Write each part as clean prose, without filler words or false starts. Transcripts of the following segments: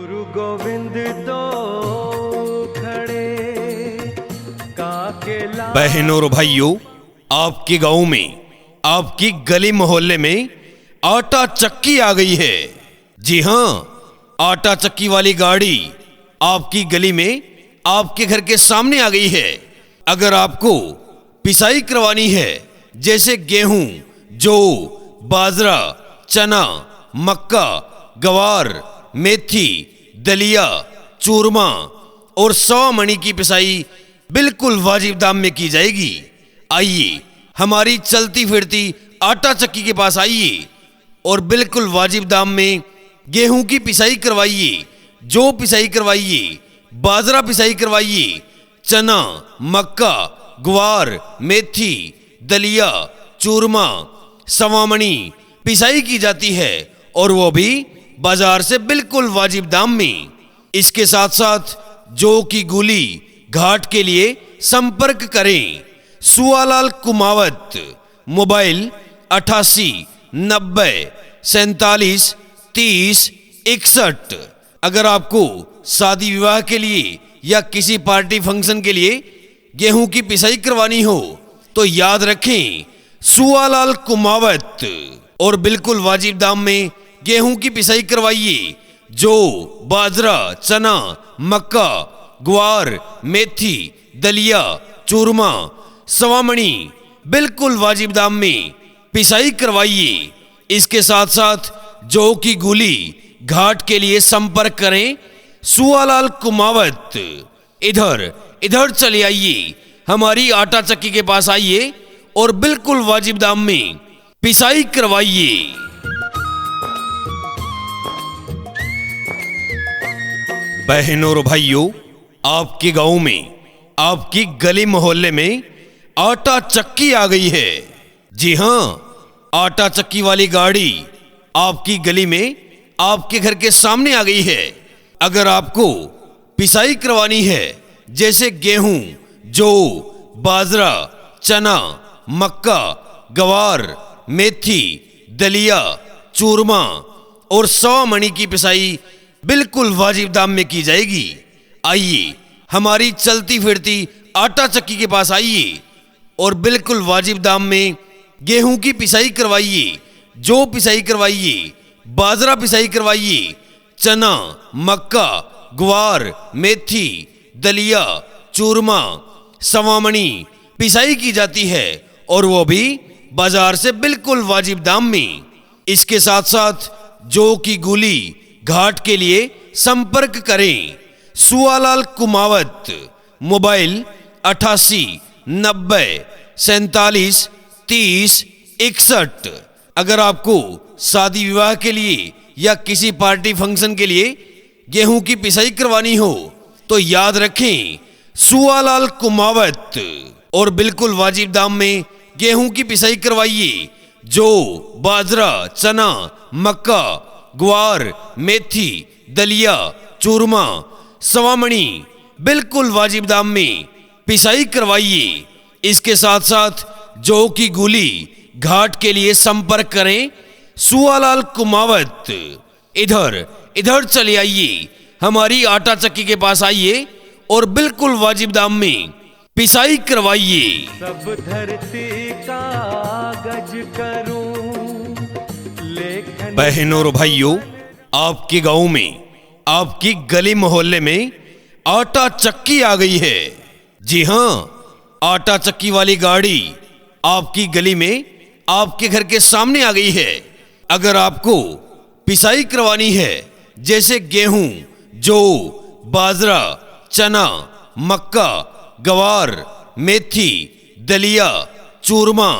गुरु गोविंद तो खड़े काके ला। बहनों और भाइयों, आपके गांव में, आपकी गली मोहल्ले में आटा चक्की आ गई है। जी हां, आटा चक्की वाली गाड़ी आपकी गली में, आपके घर के सामने आ गई है। अगर आपको पिसाई करवानी है, जैसे गेहूं, जौ, बाजरा, चना, मक्का, गवार, मेथी, दलिया, चूरमा और 100 मणी की पिसाई बिल्कुल वाजिब दाम में की जाएगी। आइए हमारी चलती फिरती आटा चक्की के पास आइए और बिल्कुल वाजिब दाम में गेहूं की पिसाई करवाइए, जौ पिसाई करवाइए, बाजरा पिसाई करवाइए, चना, मक्का, ग्वार, मेथी, दलिया, चूरमा, 100 मणी पिसाई की जाती है और वो भी बाजार से बिल्कुल वाजिब दाम में। इसके साथ साथ जौ की गुली घाट के लिए संपर्क करें। सुआलाल कुमावत, मोबाइल 88 90 47 30 61। अगर आपको शादी विवाह के लिए या किसी पार्टी फंक्शन के लिए गेहूं की पिसाई करवानी हो तो याद रखें, सुआलाल कुमावत, और बिल्कुल वाजिब दाम में गेहूं की पिसाई करवाइए। जौ, बाजरा, चना, मक्का, ग्वार, मेथी, दलिया, चूरमा, 100 मणी बिल्कुल वाजिब दाम में पिसाई करवाइए। इसके साथ साथ जौ की गुली घाट के लिए संपर्क करें। सुआलाल कुमावत, इधर चले आइए, हमारी आटा चक्की के पास आइए और बिल्कुल वाजिब दाम में पिसाई करवाइए। बहनों और भाइयों, आपके गांव में, आपकी गली मोहल्ले में आटा चक्की आ गई है। जी हां, आटा चक्की वाली गाड़ी आपकी गली में, आपके घर के सामने आ गई है। अगर आपको पिसाई करवानी है, जैसे गेहूं, जौ, बाजरा, चना, मक्का, गवार, मेथी, दलिया, चूरमा और 100 मणी की पिसाई बिल्कुल वाजिब दाम में की जाएगी। आइए हमारी चलती फिरती आटा चक्की के पास आइए और बिल्कुल वाजिब दाम में गेहूं की पिसाई करवाइए, जौ पिसाई करवाइए, बाजरा पिसाई करवाइए, चना, मक्का, ग्वार, मेथी, दलिया, चूरमा, 100 मणी पिसाई की जाती है और वो भी बाजार से बिल्कुल वाजिब दाम में। इसके साथ साथ जौ की गुली घाट के लिए संपर्क करें। सुआलाल कुमावत, मोबाइल 88 90 47 30 61। अगर आपको शादी विवाह के लिए या किसी पार्टी फंक्शन के लिए गेहूं की पिसाई करवानी हो तो याद रखें, सुआलाल कुमावत, और बिल्कुल वाजिब दाम में गेहूं की पिसाई करवाइए। जौ, बाजरा, चना, मक्का, ग्वार, मेथी, दलिया, चूरमा, 100 मणी बिल्कुल वाजिब दाम में पिसाई करवाइए। इसके साथ साथ जौ की गुली घाट के लिए संपर्क करें। सुआलाल कुमावत, इधर चले आइए, हमारी आटा चक्की के पास आइए और बिल्कुल वाजिब दाम में पिसाई करवाइए। सब धरती कागज करूं लेखन। बहनों और भाइयों, आपके गांव में, आपकी गली मोहल्ले में आटा चक्की आ गई है। जी हां, आटा चक्की वाली गाड़ी आपकी गली में, आपके घर के सामने आ गई है। अगर आपको पिसाई करवानी है, जैसे गेहूं, जौ, बाजरा, चना, मक्का, गवार, मेथी, दलिया, चूरमा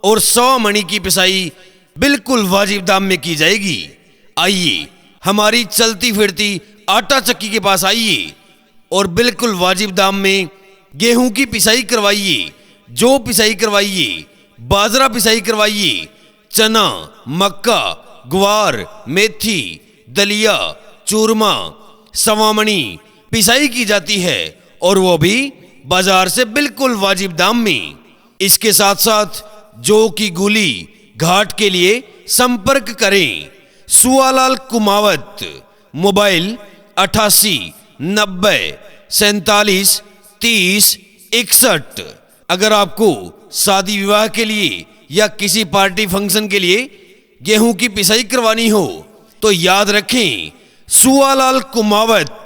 और 100 मणी की पिसाई बिल्कुल वाजिब दाम में की जाएगी। आइए हमारी चलती फिरती आटा चक्की के पास आइए और बिल्कुल वाजिब दाम में गेहूं की पिसाई करवाइए, जौ पिसाई करवाइए, बाजरा पिसाई करवाइए, चना, मक्का, ग्वार, मेथी, दलिया, चूरमा, 100 मणी पिसाई की जाती है और वो भी बाजार से बिल्कुल वाजिब दाम में। इसके साथ साथ जौ की गुली घाट के लिए संपर्क करें। सुआलाल कुमावत, मोबाइल 88 90 47 30 61। अगर आपको शादी विवाह के लिए या किसी पार्टी फंक्शन के लिए गेहूं की पिसाई करवानी हो तो याद रखें सुवालाल कुमावत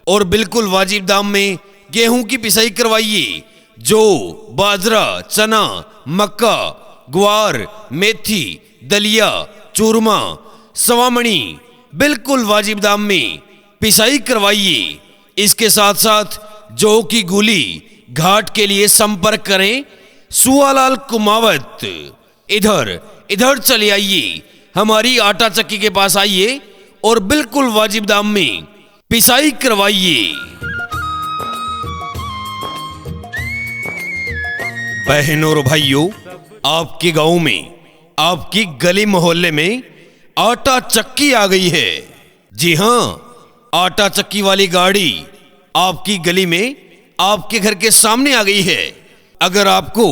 और बिल्कुल वाजिब दाम में गेहूं की पिसाई करवाइए। जो बाजरा, चना, मक्का, ग्वार, मेथी, दलिया, चूरमा, सवामणी बिल्कुल वाजिब दाम में पिसाई करवाइए। इसके साथ साथ जौ की गोली घाट के लिए संपर्क करें सुवालाल कुमावत। इधर चले आइए, हमारी आटा चक्की के पास आइए और बिल्कुल वाजिब दाम में पिसाई करवाइए। बहनों और भाइयों, आपके गांव में, आपकी गली मोहल्ले में आटा चक्की आ गई है। जी हां, आटा चक्की वाली गाड़ी आपकी गली में, आपके घर के सामने आ गई है। अगर आपको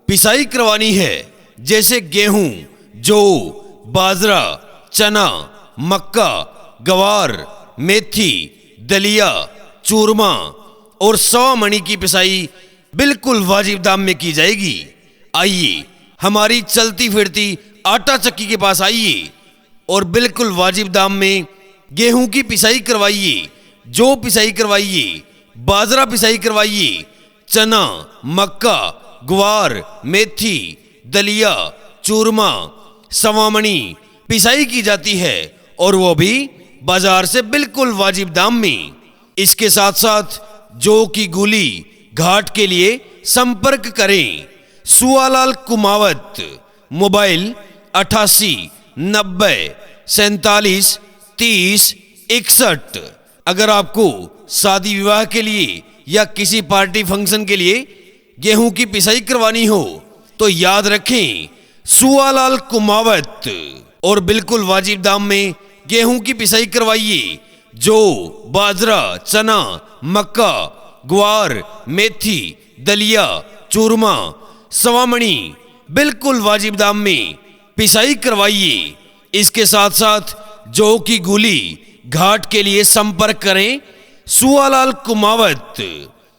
पिसाई करवानी है, जैसे गेहूं, जौ, बाजरा, चना, मक्का, ग्वार, मेथी, दलिया, चूरमा और सवामणी की पिसाई बिल्कुल वाजिब दाम में की जाएगी। आइए, हमारी चलती फिरती आटा चक्की के पास आइए और बिल्कुल वाजिब दाम में गेहूं की पिसाई करवाइए, जौ पिसाई करवाइए, बाजरा पिसाई करवाइए, चना, मक्का, ग्वार, मेथी, दलिया, चूरमा, सवामणी पिसाई की जाती है और वो भी बाजार से बिल्कुल वाजिब दाम में। इसके साथ साथ जौ की गोली घाट के लिए संपर्क करें सुवालाल कुमावत। मोबाइल 88 90 47 30 61। अगर आपको शादी विवाह के लिए या किसी पार्टी फंक्शन के लिए गेहूं की पिसाई करवानी हो तो याद रखें सुवालाल कुमावत और बिल्कुल वाजिब दाम में गेहूं की पिसाई करवाइए। जौ, बाजरा, चना, मक्का, ग्वार, मेथी, दलिया, चूरमा, सवामणी बिल्कुल वाजिब दाम में पिसाई करवाइए। इसके साथ साथ जौ की गोली घाट के लिए संपर्क करें सुवालाल कुमावत।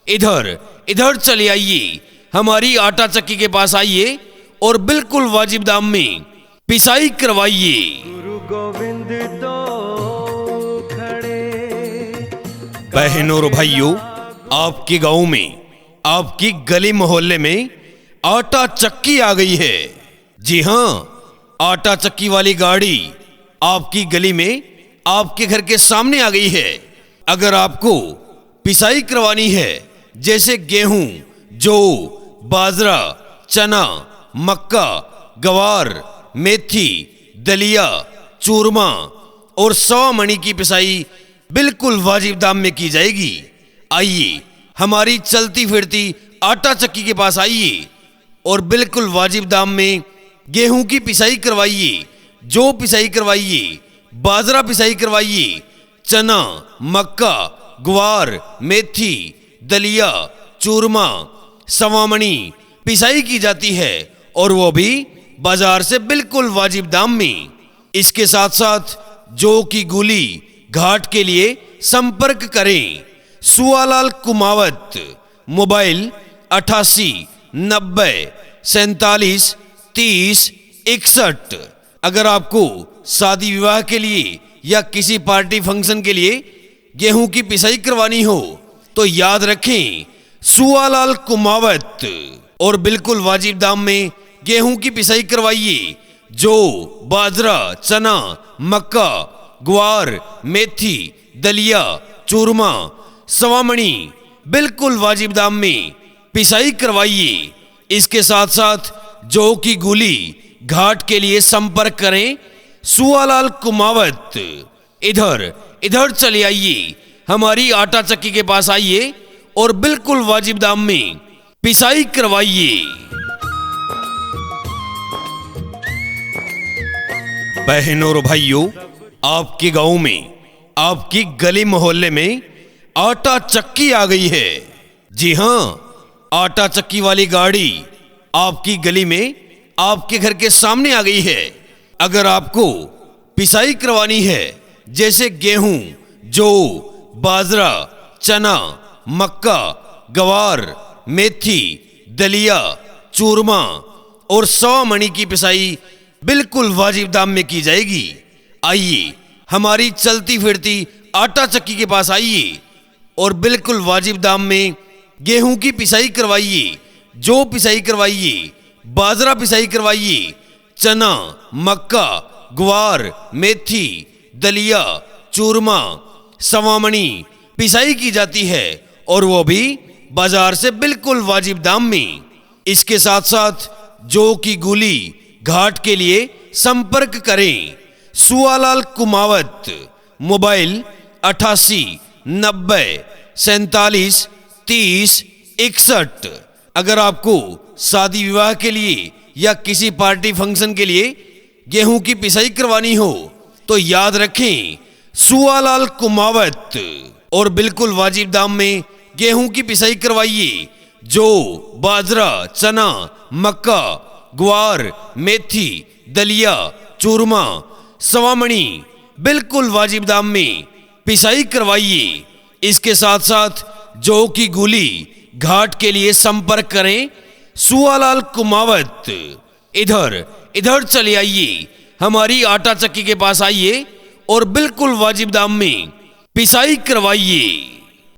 इधर चले आइए, हमारी आटा चक्की के पास आइए और बिल्कुल वाजिब दाम में पिसाई करवाइए। गुरु गोविंद तो खड़े। बहनों और भाइयों, आपके गांव में, आपकी गली मोहल्ले में आटा चक्की आ गई है। जी हां, आटा चक्की वाली गाड़ी आपकी गली में, आपके घर के सामने आ गई है। अगर आपको पिसाई करवानी है, जैसे गेहूं, जौ, बाजरा, चना, मक्का, ग्वार, मेथी, दलिया, चूरमा और सवामणी की पिसाई बिल्कुल वाजिब दाम में की जाएगी। आइए, हमारी चलती फिरती आटा चक्की के पास आइए और बिल्कुल वाजिब दाम में गेहूं की पिसाई करवाइए, जौ पिसाई करवाइए, बाजरा पिसाई करवाइए, चना, मक्का, ग्वार, मेथी, दलिया, चूरमा, सवामणी पिसाई की जाती है और वो भी बाजार से बिल्कुल वाजिब दाम में। इसके साथ साथ जौ की गोली घाट के लिए संपर्क करें सुवालाल कुमावत। मोबाइल 88 90 47 30 61। अगर आपको शादी विवाह के लिए या किसी पार्टी फंक्शन के लिए गेहूं की पिसाई करवानी हो तो याद रखें सुवालाल कुमावत और बिल्कुल वाजिब दाम में गेहूं की पिसाई करवाइए। जौ, बाजरा, चना, मक्का, ग्वार, मेथी, दलिया, चूरमा, सवामणी बिल्कुल वाजिब दाम में पिसाई करवाइए। इसके साथ साथ जौ की गोली घाट के लिए संपर्क करें सुवालाल कुमावत। इधर चले आइए, हमारी आटा चक्की के पास आइए और बिल्कुल वाजिब दाम में पिसाई करवाइए। बहनों और भाइयों, आपके गांव में, आपकी गली मोहल्ले में आटा चक्की आ गई है। जी हां, आटा चक्की वाली गाड़ी आपकी गली में, आपके घर के सामने आ गई है। अगर आपको पिसाई करवानी है, जैसे गेहूं, जौ, बाजरा, चना, मक्का, ग्वार, मेथी, दलिया, चूरमा और 100 मणि की पिसाई बिल्कुल वाजिब दाम में की जाएगी। आइए हमारी चलती फिरती आटा चक्की के पास आइए और बिल्कुल वाजिब दाम में गेहूं की पिसाई करवाइए, जौ पिसाई करवाइए, बाजरा पिसाई करवाइए, चना, मक्का, ग्वार, मेथी, दलिया, चूरमा, 100 मणि पिसाई की जाती है और वो भी बाजार से बिल्कुल वाजिब दाम में। इसके साथ साथ जौ की गोली घाट के लिए संपर्क करें। सुआलाल कुमावत, मोबाइल 88 90 47 30 61। अगर आपको शादी विवाह के लिए या किसी पार्टी फंक्शन के लिए गेहूं की पिसाई करवानी हो तो याद रखें सुआलाल कुमावत और बिल्कुल वाजिब दाम में गेहूं की पिसाई करवाइए। जौ, बाजरा, चना, मक्का, ग्वार, मेथी, दलिया, चूरमा, 100 मणि बिल्कुल वाजिब दाम में पिसाई करवाइए। इसके साथ साथ जौ की गोली घाट के लिए संपर्क करें सुआलाल कुमावत। इधर चले आइए, हमारी आटा चक्की के पास आइए और बिल्कुल वाजिब दाम में पिसाई करवाइए।